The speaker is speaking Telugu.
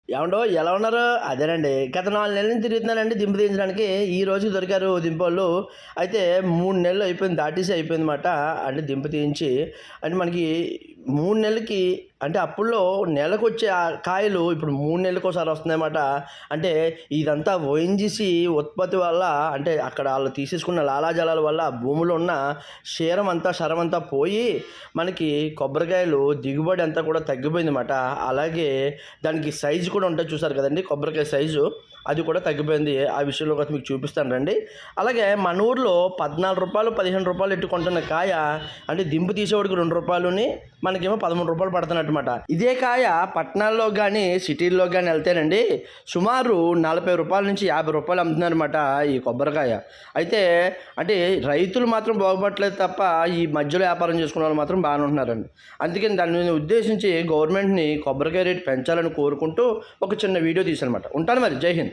ఏమండో ఎలా ఉన్నారు? అదేనండి. గత 4 నెలల నుంచి తిరుగుతున్నానండి దింపు తీయించడానికి. ఈ రోజుకి దొరికారు దింపోళ్ళు. అయితే 3 నెలలు అయిపోయింది, దాటేసి అయిపోయిందన్నమాట. అంటే దింపు తీయించి అంటే మనకి 3 నెలలకి అంటే అప్పుల్లో నెలకొచ్చే కాయలు ఇప్పుడు 3 నెలలకోసారి వస్తున్నాయన్నమాట. అంటే ఇదంతా ఓఎన్‌జీసీ ఉత్పత్తి వల్ల అంటే అక్కడ ఆళ్ళు తీసేసుకున్న లాలాజలాల వల్ల భూమిలో ఉన్న క్షారమంతా పోయి మనకి కొబ్బరికాయలు దిగుబడి అంతా కూడా తగ్గిపోయిందన్నమాట. అలాగే దానికి సైజు కూడా ఉంటుంది చూసారు కదండీ! కొబ్బరికాయ సైజు అది కూడా తగ్గిపోయింది. ఆ విషయంలో కూడా మీకు చూపిస్తాను రండి. అలాగే మన ఊర్లో రూ. 14, రూ. 15 ఎట్టు కొంటున్న కాయ అంటే దింపు తీసేవాడికి రూ. 2 మనకేమో రూ. 13 పడుతున్నట్టమాట. ఇదే కాయ పట్టణాల్లో కానీ సిటీల్లో కానీ వెళ్తేనండి సుమారు రూ. 40 నుంచి రూ. 50 అమ్ముతున్నారన్నమాట ఈ కొబ్బరికాయ. అయితే అంటే రైతులు మాత్రం బాగుపడట్లేదు తప్ప ఈ మధ్యలో వ్యాపారం చేసుకునే వాళ్ళు మాత్రం బాగానే ఉంటున్నారండి. అందుకని దాని మీద ఉద్దేశించి గవర్నమెంట్ని కొబ్బరికాయ రేటు పెంచాలని కోరుకుంటూ ఒక చిన్న వీడియో తీశానమాట. ఉంటాను మరి. జై హింద్.